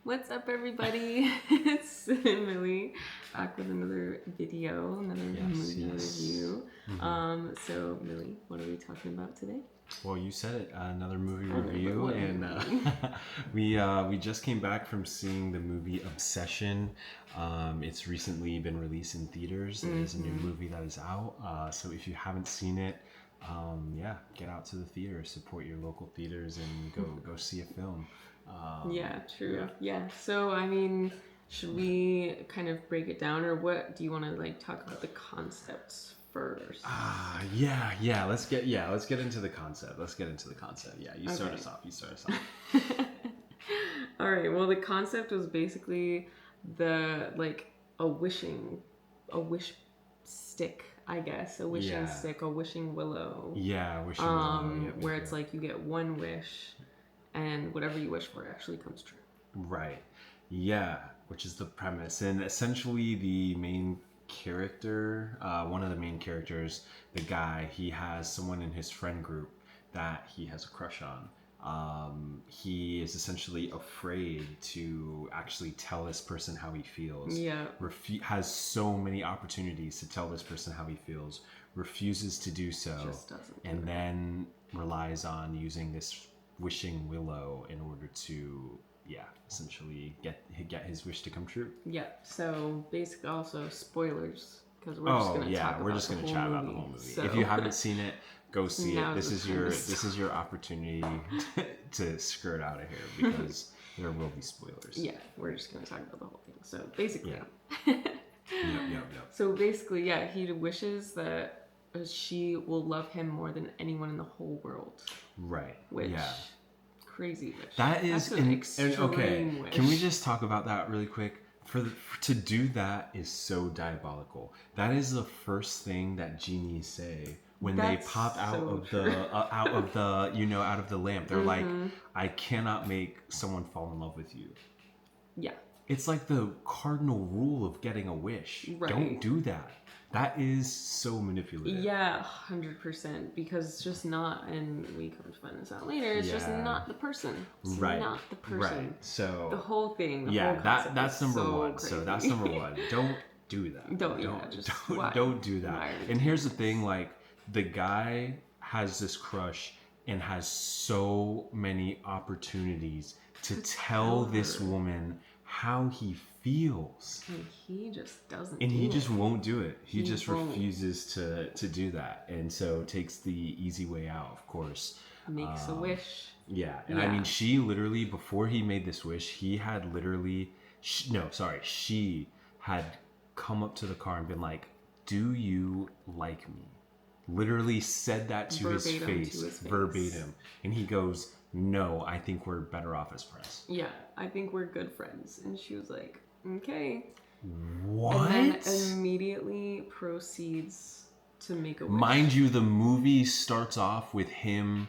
What's up, everybody? It's Millie back with another video, another movie review. So Millie, what are we talking about today? Well, you said it, another movie review, and we just came back from seeing the movie Obsession. It's recently been released in theaters. It is a new movie that is out. So if you haven't seen it, get out to the theater, support your local theaters, and go see a film. Yeah, true. Yeah. So I mean, should we kind of break it down, or what do you want to talk about the concepts first? Let's get into the concept. Yeah, you start us off. All right. Well, the concept was basically a wish stick, I guess, a wishing stick, a wishing willow. Yeah, wishing willow. Where it's like you get one wish, and whatever you wish for actually comes true. Right. Yeah, which is the premise, and essentially the main character, one of the main characters, the guy, he has someone in his friend group that he has a crush on. He is essentially afraid to actually tell this person how he feels. Yeah. Has so many opportunities to tell this person how he feels, refuses to do so, just doesn't and then relies on using this wishing willow in order to essentially get his wish to come true. Yeah. So basically, also spoilers, because we're just gonna chat about the whole movie. So. If you haven't seen it, go see it. This is your opportunity to skirt out of here, because there will be spoilers. Yeah, we're just gonna talk about the whole thing. So basically, Yep. So basically, he wishes that she will love him more than anyone in the whole world. Right. Which crazy wish. That's an extreme wish. Can we just talk about that really quick? To do that is so diabolical. That is the first thing that genies say when they pop out of the lamp. They're like, I cannot make someone fall in love with you. Yeah. It's like the cardinal rule of getting a wish. Right. Don't do that. That is so manipulative. Yeah, 100%. Because it's just not, and we come to find this out later, it's just not the person. It's not the person. Right. So the whole thing. That's number one. Crazy. So that's number one. Don't do that. Don't do that. And here's the thing, the guy has this crush and has so many opportunities to tell this woman how he feels, and he just doesn't, and he just won't do it. He just refuses to do that, and so takes the easy way out, of course. Makes a wish. I mean, she literally, before he made this wish, she had come up to the car and been like, do you like me? Literally said that to his face, verbatim. And he goes, no, I think we're better off as friends. Yeah, I think we're good friends. And she was like, okay. What? And then immediately proceeds to make a wish. Mind you, the movie starts off with him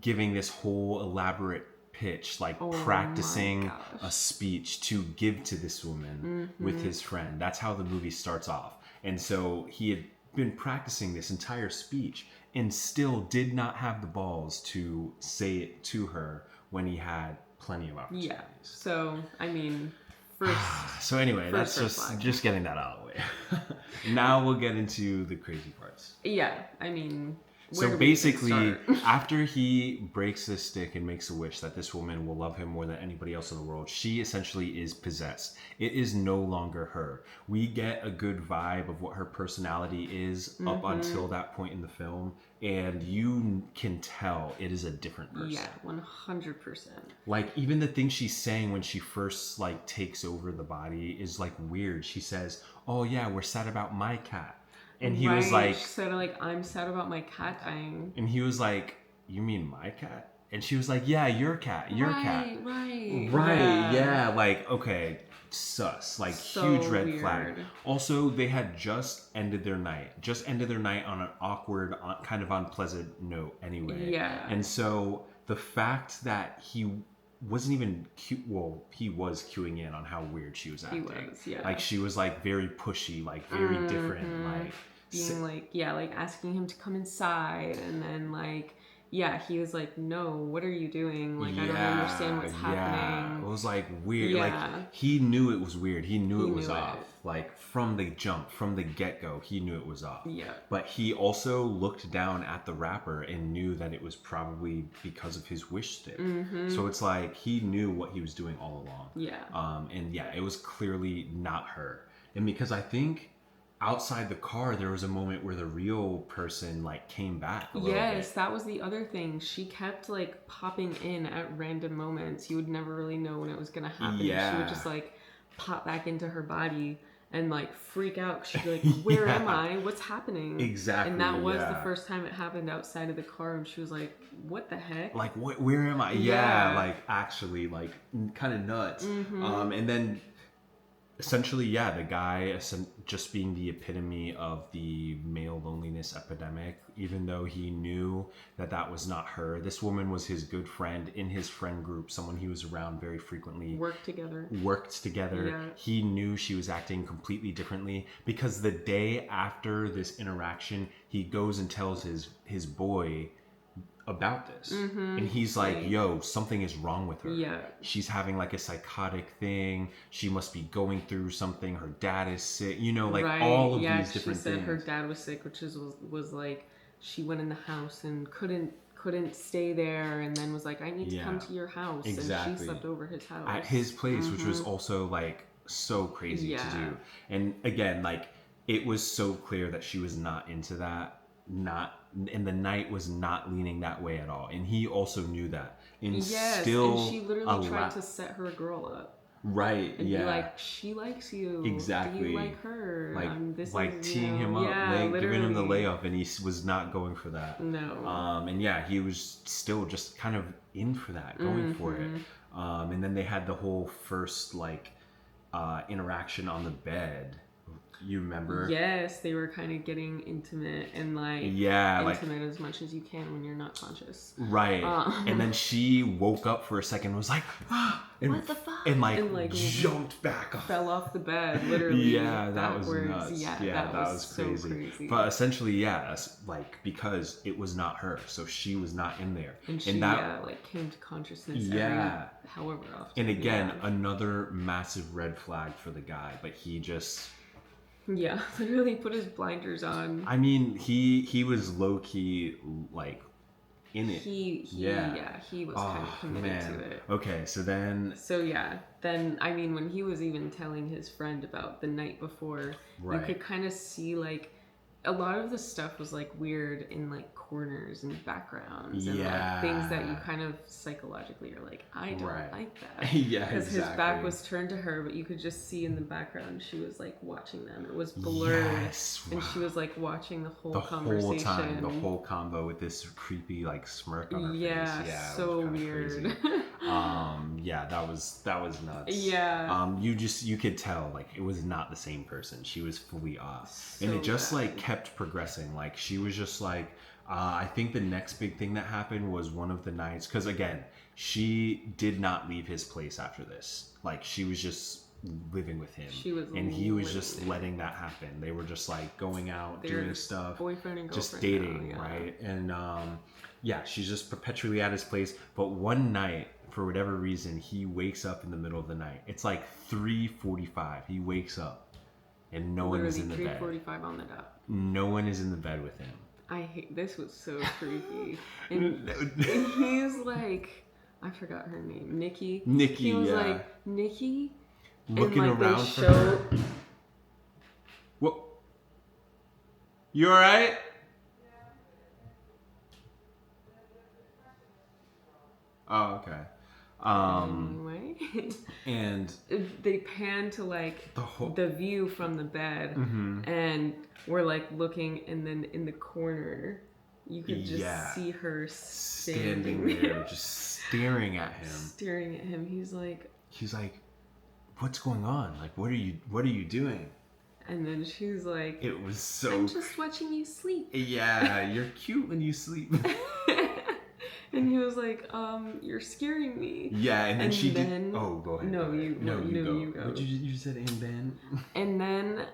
giving this whole elaborate pitch, practicing a speech to give to this woman with his friend. That's how the movie starts off. And so he had been practicing this entire speech and still did not have the balls to say it to her when he had plenty of opportunities. Yeah. So, I mean, first... that's just getting that out of the way. Now we'll get into the crazy parts. Yeah, I mean... So basically, after he breaks this stick and makes a wish that this woman will love him more than anybody else in the world, she essentially is possessed. It is no longer her. We get a good vibe of what her personality is up until that point in the film, and you can tell it is a different person. Yeah, 100%. Even the thing she's saying when she first takes over the body is weird. She says, "Oh yeah, we're sad about my cat." And he was like... She said, I'm sad about my cat dying. And he was like, you mean my cat? And she was like, yeah, your cat. Right, yeah. Okay, sus. So huge red flag. Also, they had just ended their night on an awkward, kind of unpleasant note anyway. Yeah. And so the fact that he wasn't even cute. Well, he was cueing in on how weird she was acting. He was, yeah. She was very pushy, very different, being asking him to come inside, and then he was like, no, what are you doing? I don't understand what's happening. It was like weird. Yeah. Like he knew it was weird. He knew it was knew off. it. Like from the jump, from the get-go, he knew it was off. Yeah. But he also looked down at the wrapper and knew that it was probably because of his wish stick. So it's like he knew what he was doing all along. Yeah. And yeah, it was clearly not her. And because I think outside the car there was a moment where the real person like came back a little bit. That was the other thing. She kept like popping in at random moments. You would never really know when it was gonna happen. Yeah. She would just like pop back into her body and like freak out. She'd be like, where am I? What's happening? Exactly. And that was the first time it happened outside of the car, and she was like, what the heck? Like where am I? Yeah, like actually like kind of nuts. And then essentially, yeah, the guy just being the epitome of the male loneliness epidemic, even though he knew that that was not her. This woman was his good friend in his friend group, someone he was around very frequently. Worked together. Yeah. He knew she was acting completely differently because the day after this interaction, he goes and tells his boy about this, and he's like, yo, something is wrong with her. Yeah. She's having like a psychotic thing. She must be going through something. Her dad is sick, you know, like all of these different she said things. her dad was sick, which was like she went in the house and couldn't stay there, and then was like, I need to come to your house. Exactly. And she slept over his house at his place, which was also like so crazy to do. And again, like it was so clear that she was not into that, and the night was not leaning that way at all, and he also knew that. And still, and she literally tried to set her girl up, right? and be like, she likes you, exactly. Do you like her? Like teeing him up, giving him the layup, and he was not going for that. No. And yeah, he was still just kind of in for that, going for it. And then they had the whole first like interaction on the bed. You remember? Yes, they were kind of getting intimate and like intimate as much as you can when you're not conscious. Right. And then she woke up for a second and was like, and, what the fuck? And like jumped back off. Fell off the bed, literally. Yeah, that was nuts. Yeah, that was crazy. So crazy. But essentially, yeah, like because it was not her, so she was not in there. And she like came to consciousness however often. And again, another massive red flag for the guy, but he just... Yeah, literally put his blinders on. I mean, he was low key like in it. He was kind of committed to it. Okay, so then I mean, when he was even telling his friend about the night before, you could kind of see like a lot of the stuff was like weird in like corners and backgrounds and like things that you kind of psychologically are like, I don't like that. Because his back was turned to her, but you could just see in the background she was like watching them. It was blurred, and she was like watching the whole conversation, whole time, the whole combo with this creepy like smirk on her face. Yeah, so weird. That was nuts. Yeah. You could tell like it was not the same person. She was fully off, and it just like kept progressing. Like she was just like, I think the next big thing that happened was one of the nights, because again, she did not leave his place after this. Like she was just living with him, and he was just letting that happen. They were just like going out, doing stuff, boyfriend and girlfriend, just dating, right? And she's just perpetually at his place. But one night, for whatever reason, he wakes up in the middle of the night. It's like 3:45. He wakes up, and no one is in the bed. 3:45 on the dot. No one is in the bed with him. I hate this. Was so creepy. And he's like, I forgot her name, Nikki. He was like, Nikki, looking and, like, around for her. What? You all right? Oh, okay. Anyway, and they pan to like the view from the bed, and we're like looking, and then in the corner you could just see her standing there, just staring at him. He's like, what's going on? Like, what are you doing? And then she's like, it was so, I'm just watching you sleep. Yeah, you're cute when you sleep. And he was like, you're scaring me. Yeah, and then she did. Oh, go ahead. No, you go. What you said, and then? And then,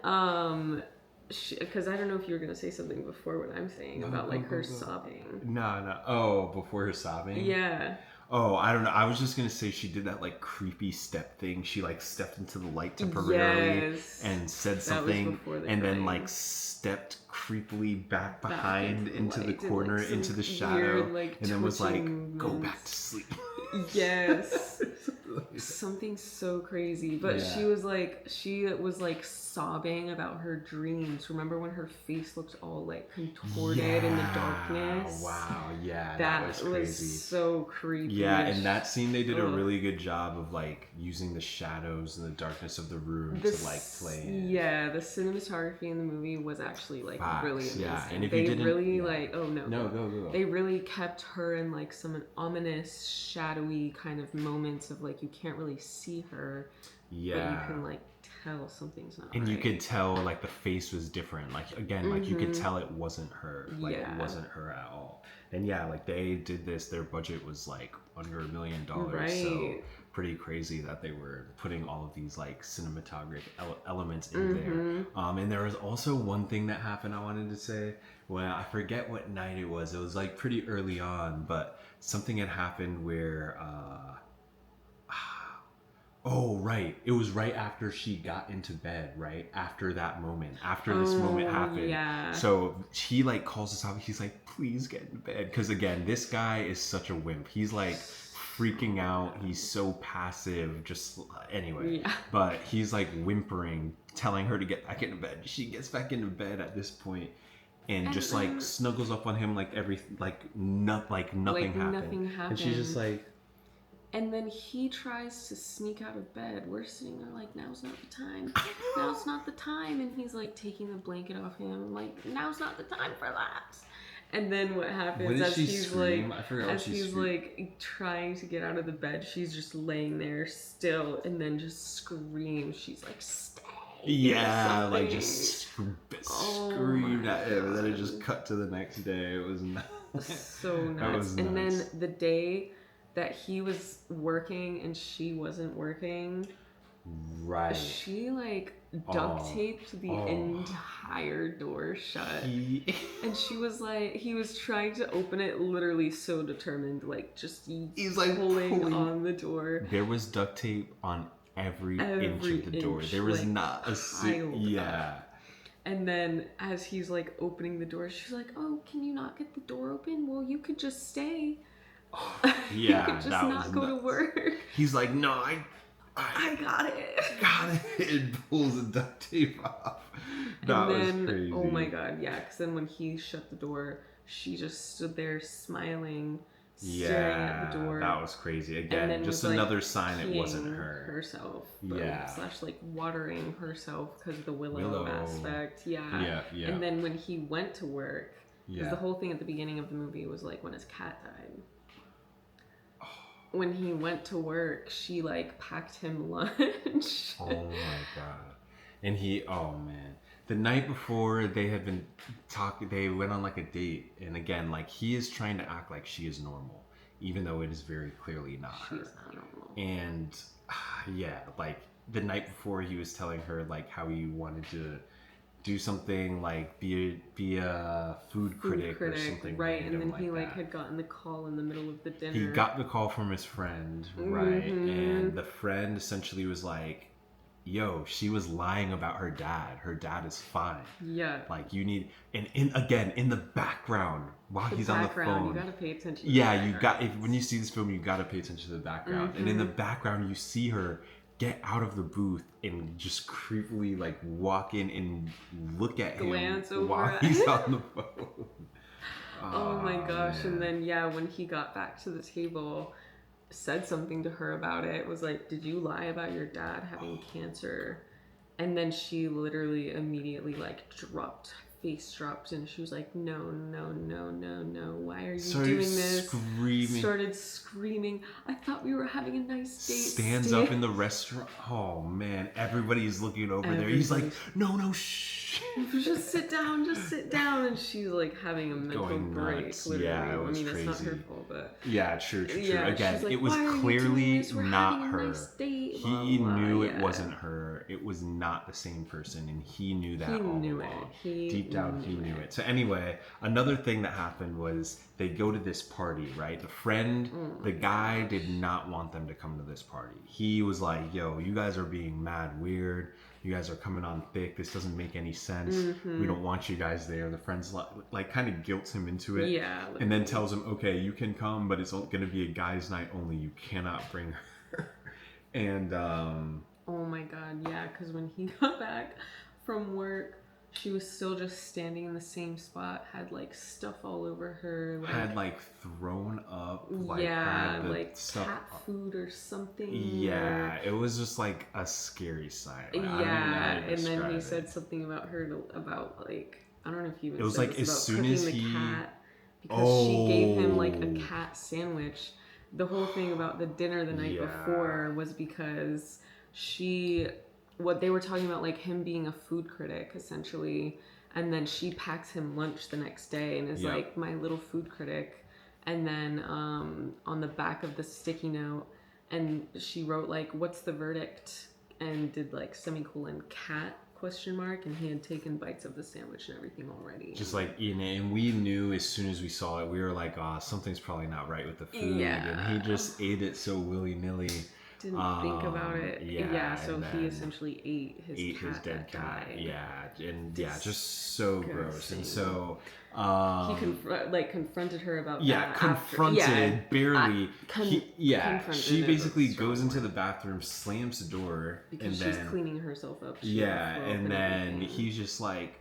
because I don't know if you were gonna say something before what I'm saying about like her sobbing. No. Oh, before her sobbing. Yeah. Oh, I don't know. I was just gonna say she did that like creepy step thing. She like stepped into the light temporarily and said something, and then like stepped creepily back behind into the corner, like into the shadow, weird, like, and then was like, "Go back to sleep." Yes. Something so crazy. But she was like sobbing about her dreams. Remember when her face looked all like contorted in the darkness? Wow, yeah. That was crazy. So creepy. Yeah, in that scene they did a really good job of like using the shadows and the darkness of the room to like play in. Yeah, the cinematography in the movie was actually like really amazing. Yeah, and if they you didn't, really like go. They really kept her in like some ominous, shadowy kind of moments of like you can't really see her, but you can like tell something's not and right. you could tell like the face was different, like again, like you could tell it wasn't her, like it wasn't her at all. And like they did this, their budget was like under $1 million, so pretty crazy that they were putting all of these like cinematographic elements in there. And there was also one thing that happened I wanted to say. Well, I forget what night it was like pretty early on, but something had happened where oh, right. It was right after she got into bed, right? After that moment. After this moment happened. Yeah. So he like calls us out. He's like, please get into bed. Because again, this guy is such a wimp. He's like freaking out. He's so passive. Just anyway. Yeah. But he's like whimpering, telling her to get back into bed. She gets back into bed at this point and just like snuggles up on him like nothing happened. And she's just like, and then he tries to sneak out of bed. We're sitting there like, now's not the time. Now's not the time. And he's like taking the blanket off him. I'm like, now's not the time for that. And then what happens as he's like, like trying to get out of the bed, she's just laying there still and then just screams. She's like, stay. Yeah, like just screamed at him. And then it just cut to the next day. It was nuts. So nuts. And then the day that he was working and she wasn't working, right? She like duct taped the entire door shut, and she was like, he was trying to open it, literally so determined, like just he's like pulling on the door. There was duct tape on every inch of the door. There was like, not a single. And then as he's like opening the door, she's like, "Oh, can you not get the door open? Well, you could just stay." Yeah, you could just not go to work. He's like, no, I got it. And pulls the duct tape off. That was crazy. Oh my god, yeah. Because then when he shut the door, she just stood there smiling, staring at the door. That was crazy. Again, just another sign it wasn't her. Herself. Slash like watering herself because of the willow aspect. Yeah. And then when he went to work, because the whole thing at the beginning of the movie was like when his cat died. When he went to work, she like packed him lunch. Oh my god. And the night before they had been talking, they went on like a date, and again, like he is trying to act like she is normal, even though it is very clearly not her. She's not normal. And like the night before he was telling her like how he wanted to do something like be a food critic or something, right? And then he like had gotten the call in the middle of the dinner. He got the call from his friend, right? And the friend essentially was like, yo, she was lying about her dad. Her dad is fine. Yeah. Like you need, and in the background while he's on the phone, you gotta pay attention. When you see this film, you gotta pay attention to the background. And in the background, you see her get out of the booth and just creepily like walk in and look at him while he's on the phone. Oh my gosh. Man. And then when he got back to the table, said something to her about it, was like, did you lie about your dad having cancer? And then she literally immediately like face dropped, and she was like, no, why are you doing this? Started screaming. I thought we were having a nice date. Stands up in the restaurant. Oh man, everybody's looking over there. He's like, no, shh. Just sit down. And she's like having a mental break. Literally. Yeah, it was crazy. It's not her fault, but true. Again, like, it was clearly not her. Nice date? He knew it wasn't her. It was not the same person, and he knew that all along. Deep down, he knew it. So anyway, another thing that happened was they go to this party, right? The guy did not want them to come to this party. He was like, yo, you guys are being mad weird. You guys are coming on thick. This doesn't make any sense. We don't want you guys there. The friends like kind of guilts him into it. Yeah. And then tells him, okay, you can come, but it's going to be a guy's night only. You cannot bring her. And oh my god, yeah, because when he got back from work, she was still just standing in the same spot, had like stuff all over her, like, had like thrown up, like yeah, had like stuff cat food or something. Yeah, it was just like a scary sight. Like, yeah, and then he said something about her about like, I don't know if he even it was said like this, as about soon as cooking he the cat, because she gave him like a cat sandwich. The whole thing about the dinner the night before was because what they were talking about, like him being a food critic essentially, and then she packs him lunch the next day and is like, my little food critic. And then on the back of the sticky note, and she wrote like, what's the verdict, and did like semicolon cat ? And he had taken bites of the sandwich and everything already. Just like eating it, and we knew as soon as we saw it, we were like, something's probably not right with the food. And he just ate it so willy-nilly. Didn't think about it. Yeah, so he essentially ate his dead cat. Yeah, and just so gross. And so he confronted her about that. Confronted, barely. She basically goes into the word. Bathroom, slams the door, because and she's cleaning herself up. And then he's just like,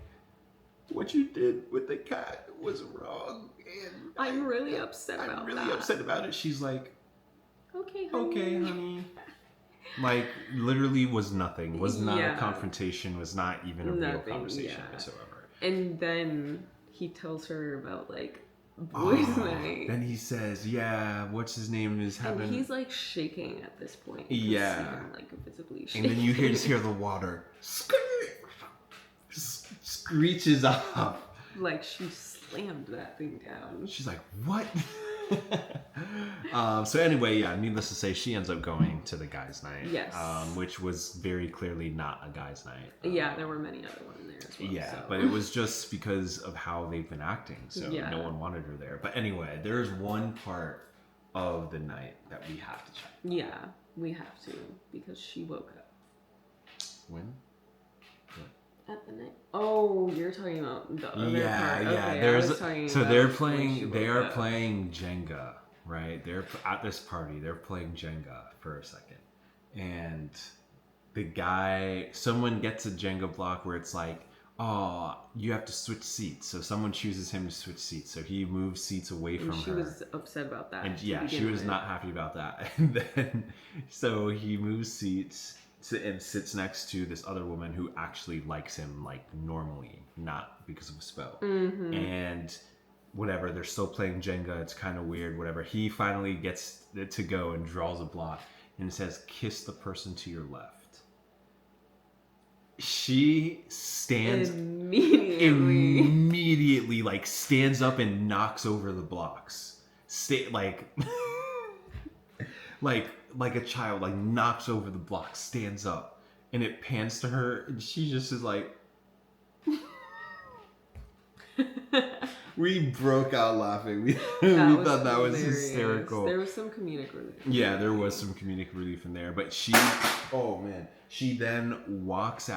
"What you did with the cat was wrong, and I'm really upset about it." She's like, Okay, honey. Okay, honey. Like, literally was nothing. Was not a confrontation. Was not even a real conversation whatsoever. And then he tells her about, like, boys' night. Then he says, what's his name is having... And he's, like, shaking at this point. Yeah. Him, like, visibly shaking. And then you just hear the water. Screeches off. Like, she slammed that thing down. She's like, what? So anyway, needless to say, she ends up going to the guys' night. Yes. Which was very clearly not a guys' night. There were many other ones there as well. Yeah, so. But it was just because of how they've been acting. So no one wanted her there. But anyway, there's one part of the night that we have to check. Yeah, we have to, because she woke up. When? At the night. Oh, you're talking about the other part. Okay, they're playing. They are playing Jenga, right? They're at this party. They're playing Jenga for a second, and someone gets a Jenga block where it's like, oh, you have to switch seats. So someone chooses him to switch seats. So he moves seats away from her. She was upset about that. And she was not happy about that. And then, so he moves seats and sits next to this other woman who actually likes him, like, normally, not because of a spell. Mm-hmm. And whatever, they're still playing Jenga. It's kind of weird, whatever. He finally gets it to go and draws a block and it says, kiss the person to your left. She stands immediately, like, stands up and knocks over the blocks. Like a child, like, knocks over the block, stands up, and it pans to her, and she just is like... We broke out laughing. We thought that was hysterical. There was some comedic relief. Yeah, there was some comedic relief in there, but she then walks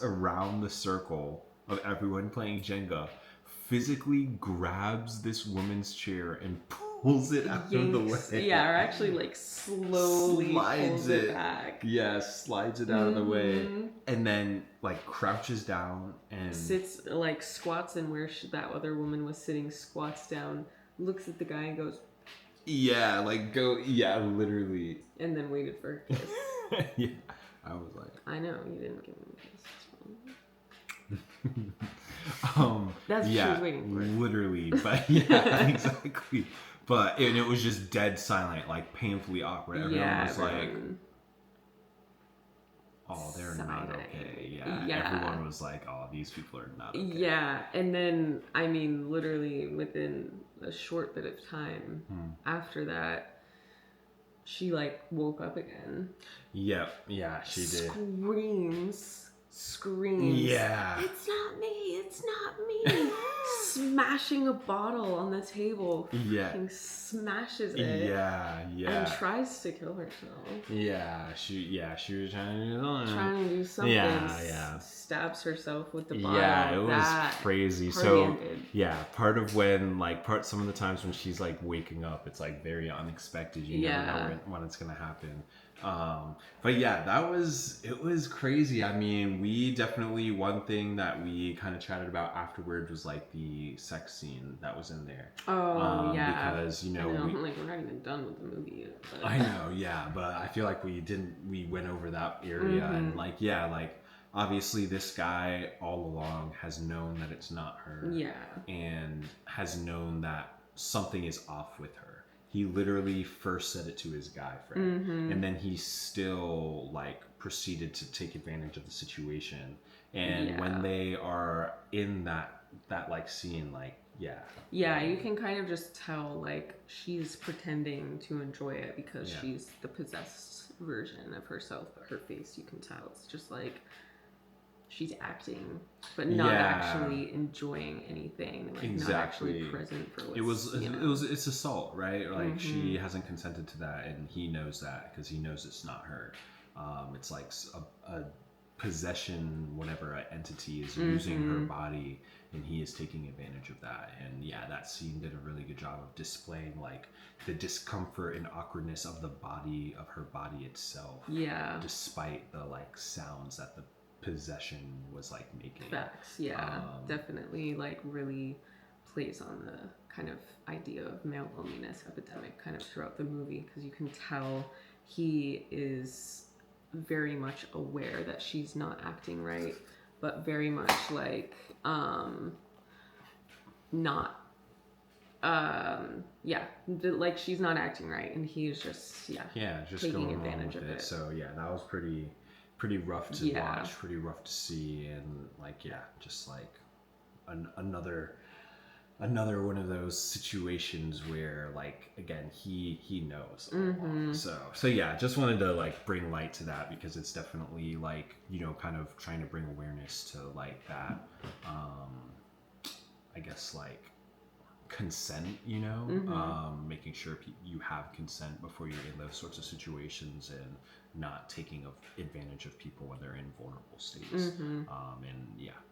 around the circle of everyone playing Jenga, physically grabs this woman's chair and pulls it out of the way. Yeah, or actually, like, slowly pulls it back. Yeah, slides it out of the way. And then, like, crouches down and... sits, like, squats in where that other woman was sitting, squats down, looks at the guy and goes... literally. And then waited for a kiss. Yeah, I was like... I know, you didn't give him a kiss. That's what she was waiting for. Literally, but yeah, exactly. But it was just dead silent, like painfully awkward. Everyone was like, "Oh, they're not okay." Yeah, everyone was like, "Oh, these people are not okay." Yeah, and then I mean, literally within a short bit of time after that, she like woke up again. Yep. Yeah, she did. Screams. Yeah. It's not me. It's not me. Smashing a bottle on the table. Yeah. Smashes it. Yeah. And tries to kill herself. Yeah. She was trying to do something. Yeah. Stabs herself with the bottle. Yeah, it was crazy. So yeah, some of the times when she's like waking up, it's like very unexpected. You never know when it's gonna happen. But yeah, it was crazy. I mean, we definitely, one thing that we kind of chatted about afterwards was like the sex scene that was in there. Oh, yeah. Because, you know, we're not even done with the movie yet. But... I know, yeah, but I feel like we went over that area and obviously this guy all along has known that it's not her. Yeah. And has known that something is off with her. He literally first said it to his guy friend, and then he still like proceeded to take advantage of the situation. And when they are in that like scene, like you can kind of just tell like she's pretending to enjoy it because she's the possessed version of herself, but her face, you can tell it's just like she's acting, but not actually enjoying anything. Like not actually present for what's, it's assault, right? Like she hasn't consented to that, and he knows that because he knows it's not her. It's like a possession, whatever entity is using her body, and he is taking advantage of that. And that scene did a really good job of displaying like the discomfort and awkwardness of her body itself. Yeah. Despite the like sounds that the possession was like making. Facts, definitely like really plays on the kind of idea of male loneliness epidemic kind of throughout the movie, because you can tell he is very much aware that she's not acting right, but very much like not like she's not acting right, and he's just just taking advantage of it. So that was pretty rough to watch, pretty rough to see, and just like another one of those situations where like again he knows all along. So just wanted to like bring light to that, because it's definitely like, you know, kind of trying to bring awareness to like that I guess like consent, you know, making sure you have consent before you're in those sorts of situations, and not taking advantage of people when they're in vulnerable states. And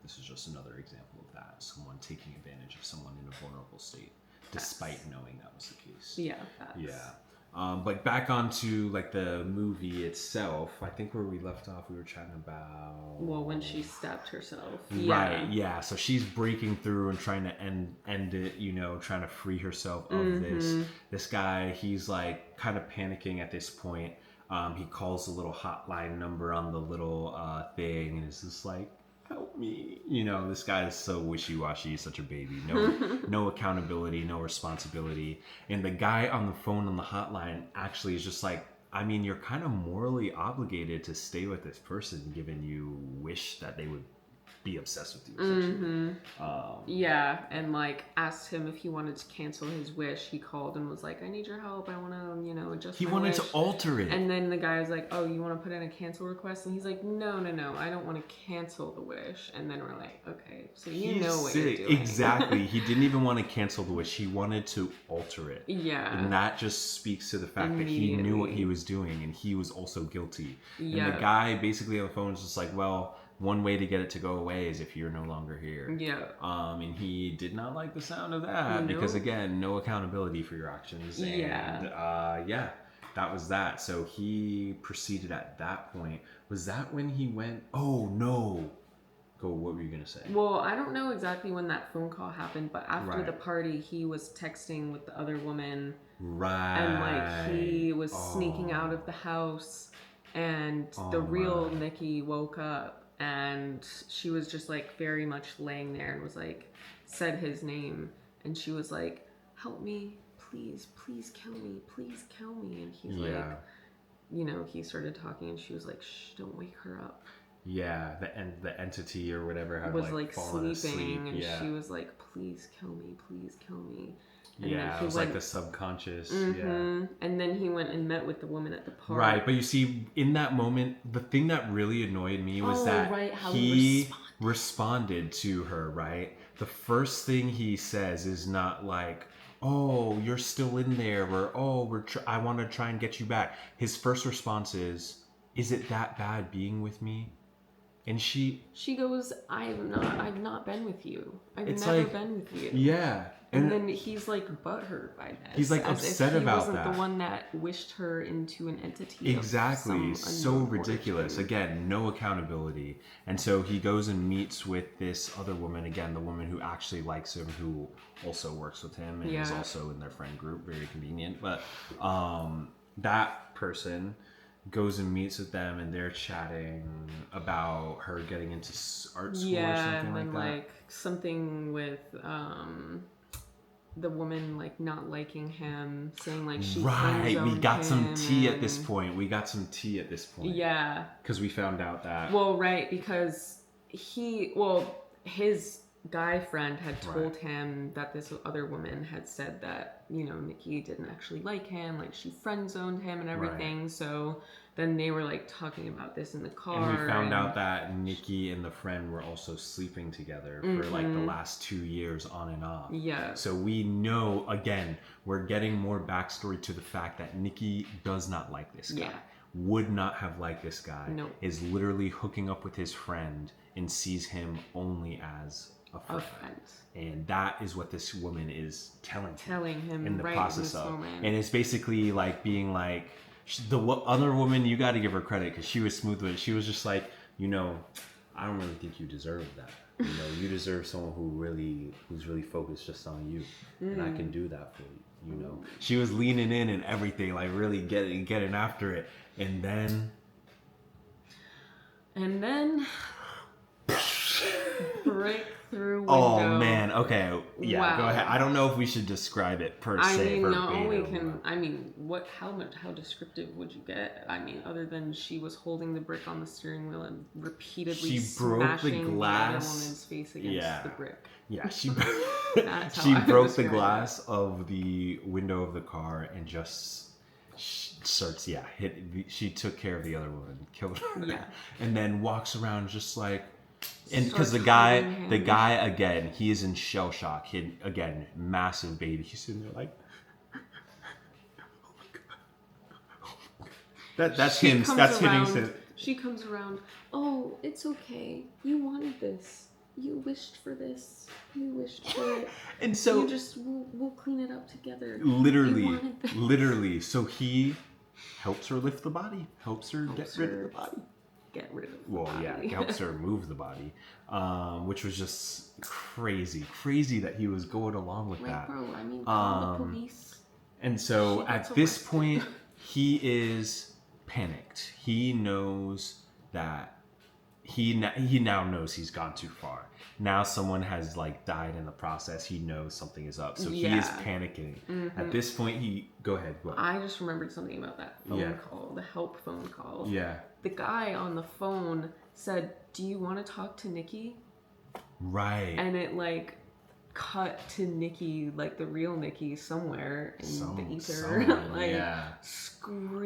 this is just another example of that. Someone taking advantage of someone in a vulnerable state, despite knowing that was the case. But back onto like the movie itself, I think where we left off, we were chatting about when she stabbed herself. Right. So she's breaking through and trying to end it, you know, trying to free herself of this guy. He's like kind of panicking at this point. He calls the little hotline number on the little thing, and it's just like, help me. You know, this guy is so wishy-washy. He's such a baby. No accountability, no responsibility. And the guy on the phone on the hotline actually is just like, I mean, you're kind of morally obligated to stay with this person, given you wish that they would be obsessed with you. And like asked him if he wanted to cancel his wish. He called and was like, I need your help, I want to, you know, adjust he my wanted wish. to alter it. And then the guy was like, oh, you want to put in a cancel request? And he's like, no, I don't want to cancel the wish. And then we're like, okay, so you know what you're doing. Exactly. He didn't even want to cancel the wish, he wanted to alter it. And that just speaks to the fact that he knew what he was doing, and he was also guilty. And the guy basically on the phone was just like, well, one way to get it to go away is if you're no longer here. And he did not like the sound of that, because again, no accountability for your actions. And that was that. So he proceeded at that point. Was that when he went, oh no. Go, what were you going to say? Well, I don't know exactly when that phone call happened, but after the party, he was texting with the other woman. And like he was sneaking out of the house, and the real Nikki woke up. And she was just like very much laying there and was like, said his name. And she was like, help me, please kill me, please kill me. And he's like, you know, he started talking, and she was like, shh, don't wake her up. The entity or whatever had was like fallen sleeping, asleep. And she was like, please kill me, please kill me. And yeah, it was like the subconscious. Yeah. And then he went and met with the woman at the park. Right, but you see, in that moment, the thing that really annoyed me was that how he responded to her, right? The first thing he says is not like, oh, you're still in there, or oh, I want to try and get you back. His first response is it that bad being with me? And she goes, I've not been with you. I've never like, been with you. Yeah. And then he's like butthurt by this. He's like upset about that. He wasn't the one that wished her into an entity. Exactly. So ridiculous. Again, no accountability. And so he goes and meets with this other woman, again, the woman who actually likes him, who also works with him and is also in their friend group. Very convenient. But that person goes and meets with them, and they're chatting about her getting into art school or something like that. Like something with the woman like not liking him, saying like she we got some tea at this point. Yeah, because we found out that because his guy friend had told him that this other woman had said that, you know, Nikki didn't actually like him, like she friend zoned him and everything. So then they were like talking about this in the car, and we found out that Nikki and the friend were also sleeping together for like the last 2 years on and off. Yeah. So we know, again, we're getting more backstory to the fact that Nikki does not like this guy. Would not have liked this guy. Nope. Is literally hooking up with his friend and sees him only as a friend. And that is what this woman is telling him in the process of moment. And it's basically like being like, the other woman, you got to give her credit because she was smooth with it. She was just like, you know, I don't really think you deserve that. You know, you deserve someone who's really focused just on you, and I can do that for you. You know, she was leaning in and everything, like really getting after it, and then breakthrough window. Oh man, okay, yeah, go ahead. I don't know if we should describe it per se. We can. I mean, how descriptive would you get? I mean, other than she was holding the brick on the steering wheel and repeatedly smashing the other woman's face against the brick. Yeah, she broke the glass of the window of the car and just starts she took care of the other woman, killed her, and then walks around just like. And because the guy again, he is in shell shock. He again, massive baby. He's sitting there like, oh my god. That's him. That's hitting him. She comes around. Oh, it's okay. You wanted this. You wished for this. You wished for it. And so we'll clean it up together. Literally. So he helps her lift the body. Helps her get rid of the body. Helps her move the body, which was just crazy that he was going along with that. Bro, I mean, call the police. And so at this point, he is panicked. He knows that he now knows he's gone too far. Now someone has like died in the process. He knows something is up, so he is panicking. At this point, go ahead. I just remembered something about that phone call, the help phone call. Yeah. The guy on the phone said, "Do you want to talk to Nikki?" Right. And it like cut to Nikki, like the real Nikki, somewhere in the ether, like screaming,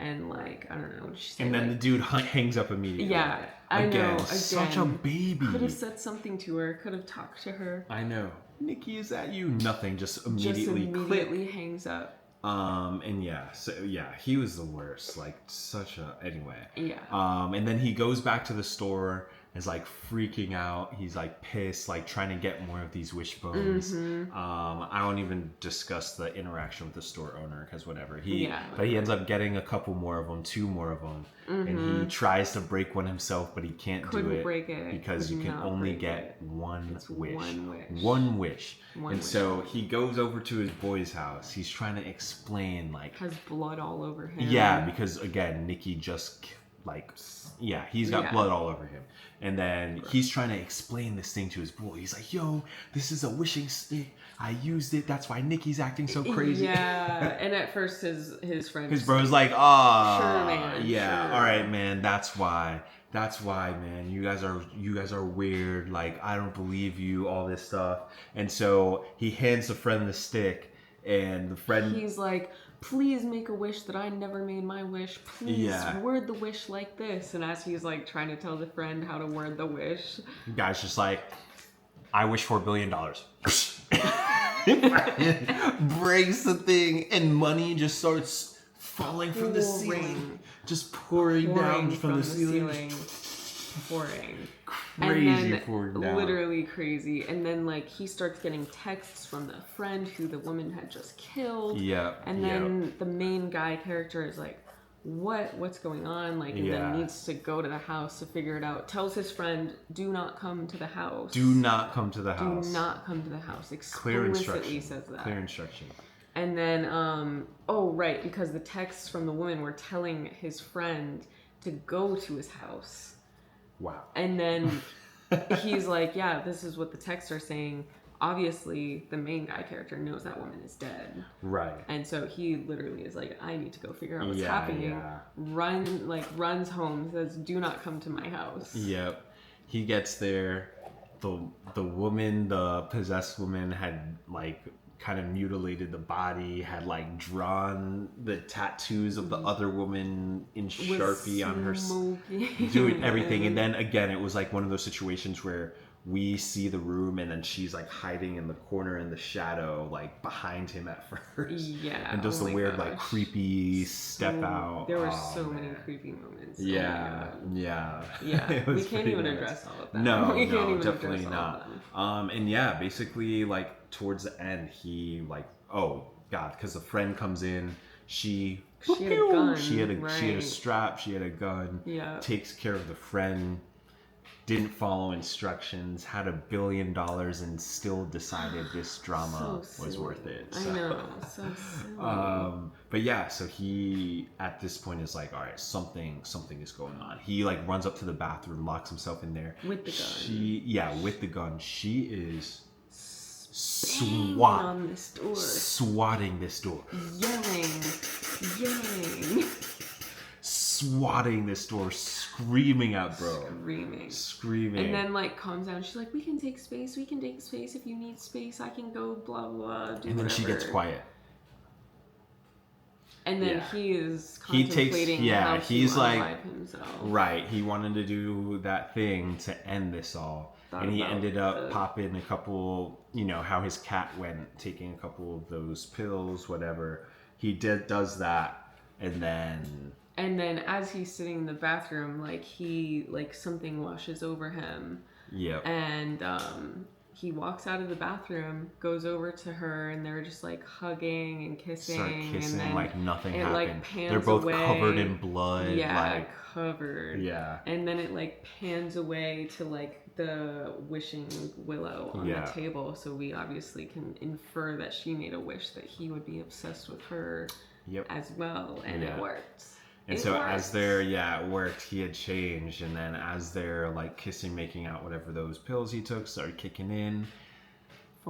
and like I don't know. And then the dude hangs up immediately. Yeah, I know. Such a baby. Could have said something to her. Could have talked to her. I know. Nikki, is that you? Nothing. Just immediately hangs up. And he was the worst. Like anyway. Yeah. And then he goes back to the store. Is like freaking out. He's like pissed, like trying to get more of these wishbones. I won't even discuss the interaction with the store owner because whatever. But he ends up getting a couple more of them, 2 more of them, and he tries to break one himself, but he couldn't break it because you can only get one wish. So he goes over to his boy's house. He's trying to explain like has blood all over him. Yeah, because again, Nikki just like, yeah, he's got blood all over him. And then he's trying to explain this thing to his boy. He's like, yo, this is a wishing stick. I used it. That's why Nikki's acting so crazy. Yeah. And at first his friend, his bro's like, oh, sure, man, yeah, sure. All right, man. That's why, man. You guys are weird. Like, I don't believe you. All this stuff. And so he hands the friend the stick, and the friend, he's like, please make a wish that I never made my wish. Please word the wish like this. And as he's like trying to tell the friend how to word the wish, the guy's just like, I wish for $1 billion. Breaks the thing, and money just starts falling from the ceiling, just pouring down from the ceiling. Pouring. Crazy, and then, pouring down. Literally crazy. And then like he starts getting texts from the friend who the woman had just killed. Yeah. And then the main guy character is like, what's going on? Like, and then needs to go to the house to figure it out. Tells his friend, do not come to the house. Do not come to the house. Do not come to the house. Clear instruction. Says that. Clear instruction. And then, because the texts from the woman were telling his friend to go to his house. Wow. And then he's like, yeah, this is what the texts are saying. Obviously, the main guy character knows that woman is dead. Right. And so he literally is like, I need to go figure out what's happening. Yeah. Runs home, says, do not come to my house. Yep. He gets there. The woman, the possessed woman, had like kind of mutilated the body, had like drawn the tattoos of the other woman in Sharpie on her, doing everything. And then again, it was like one of those situations where we see the room and then she's like hiding in the corner in the shadow, like behind him at first. Yeah. And does the weird, like creepy step out. There were so many creepy moments. Yeah. Yeah. Yeah. We can't even address all of them. No, definitely not. And yeah, basically like towards the end, he like, oh God, because a friend comes in, she had a gun. She had a strap. She had a gun. Yeah. Takes care of the friend. Didn't follow instructions. Had $1 billion and still decided this drama was worth it. So. I know. So silly. But yeah, so he at this point is like, all right, something is going on. He like runs up to the bathroom, locks himself in there with the gun. With the gun. She is swatting this door. Yelling. Swatting this door, screaming out, bro. Screaming. And then like calms down. She's like, we can take space. If you need space, I can go, blah, blah, do and then she gets quiet. And then he is contemplating how he's to like, unalive himself. Right. He wanted to do that thing to end this all. And he ended up popping a couple, how his cat went, taking a couple of those pills, whatever. He does that, and then as he's sitting in the bathroom, something washes over him. Yep. And he walks out of the bathroom, goes over to her, and they're just like hugging and kissing. Start kissing, and then like nothing happened. Like pans they're both away. covered in blood. Yeah, covered. Yeah. And then it like pans away to like the wishing willow on the table, so we obviously can infer that she made a wish that he would be obsessed with her as well, and it worked. And so as they're, it worked. He had changed, and then as they're like kissing, making out, whatever those pills he took started kicking in.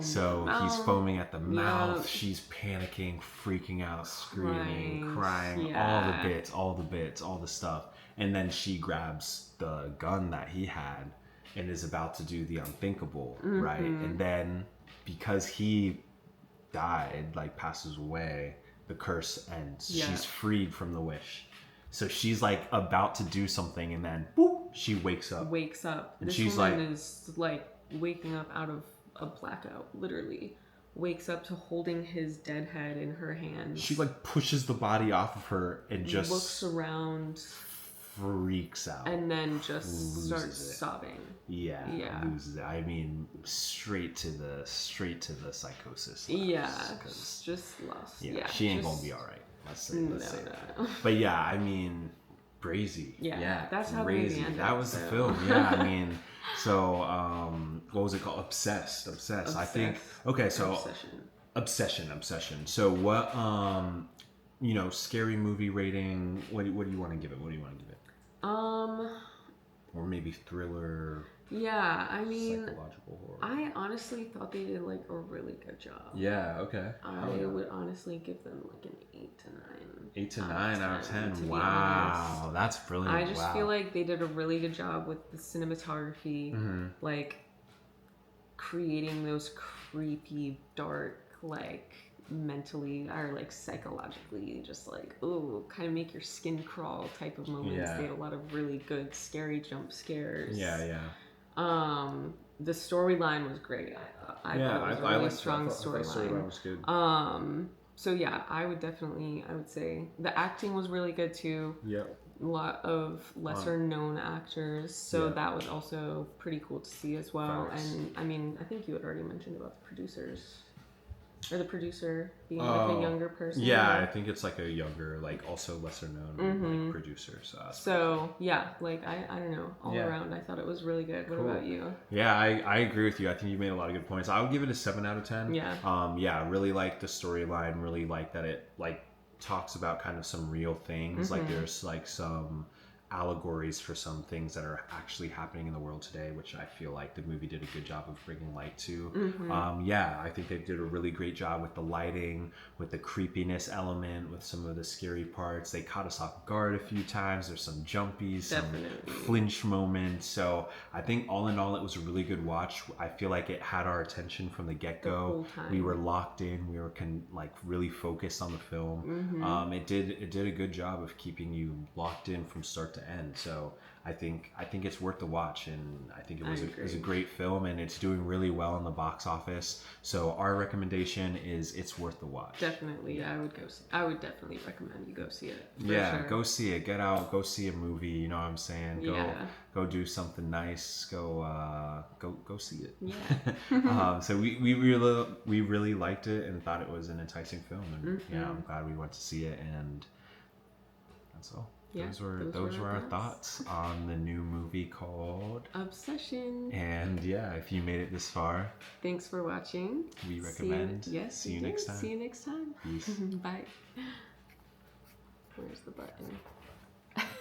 So he's foaming at the mouth. She's panicking, freaking out, screaming, crying, all the bits, all the stuff. And then she grabs the gun that he had and is about to do the unthinkable, right? And then because he died, like passes away, the curse ends. Yeah. She's freed from the wish. So she's like about to do something, and then boop, she wakes up. And she's woman is like waking up out of a blackout, literally. Wakes up to holding his dead head in her hands. She like pushes the body off of her and just looks around, freaks out, and then just starts sobbing. Yeah, loses it. I mean, straight to the psychosis. Yeah, just lost. Yeah, she ain't gonna be all right. Let's say that. No. But yeah, I mean, crazy. Yeah, that's how crazy. That was the film. Yeah, I mean, so what was it called? Obsessed. I think. Okay, so Obsession. So what? Scary movie rating. What do you want to give it? Or maybe thriller. Yeah, I mean, psychological horror. I honestly thought they did like a really good job. Yeah, okay. I would honestly give them like an 8 to 9. 8 to 9 out of 10. Wow, honest. That's brilliant. I just feel like they did a really good job with the cinematography, like creating those creepy, dark, like mentally or like psychologically, just like kind of make your skin crawl type of moments. Yeah. They had a lot of really good, scary jump scares. Yeah. The storyline was great. I thought it was a really strong storyline. Storyline was good. So yeah, I would say the acting was really good too. Yeah. A lot of lesser known actors, so that was also pretty cool to see as well. Facts. And I mean, I think you had already mentioned about the producers. Or the producer being like a younger person. Yeah, I think it's like a younger, like also lesser known like producer. So yeah, like I don't know, all around I thought it was really good. What about you? Yeah, I agree with you. I think you made a lot of good points. I would give it a 7 out of 10. Yeah. Really like the storyline. Really like that it like talks about kind of some real things. Like there's like some allegories for some things that are actually happening in the world today, which I feel like the movie did a good job of bringing light to. I think they did a really great job with the lighting, with the creepiness element, with some of the scary parts. They caught us off guard a few times. There's some jumpies, some flinch moments. So I think all in all, it was a really good watch. I feel like it had our attention from the get-go. We were locked in. We were really focused on the film. It did a good job of keeping you locked in from start to end. So I think it's worth the watch, and I think it was a great film, and it's doing really well in the box office. So our recommendation is it's worth the watch. Definitely, I would definitely recommend you go see it. Go see it. Get out, go see a movie. You know what I'm saying? Go do something nice. Go see it. Yeah. So we really liked it and thought it was an enticing film, and I'm glad we went to see it, and that's all. Yeah, those were our thoughts on the new movie called Obsession. And if you made it this far, thanks for watching. We recommend. See you next time. See you next time. Peace. Bye. Where's the button?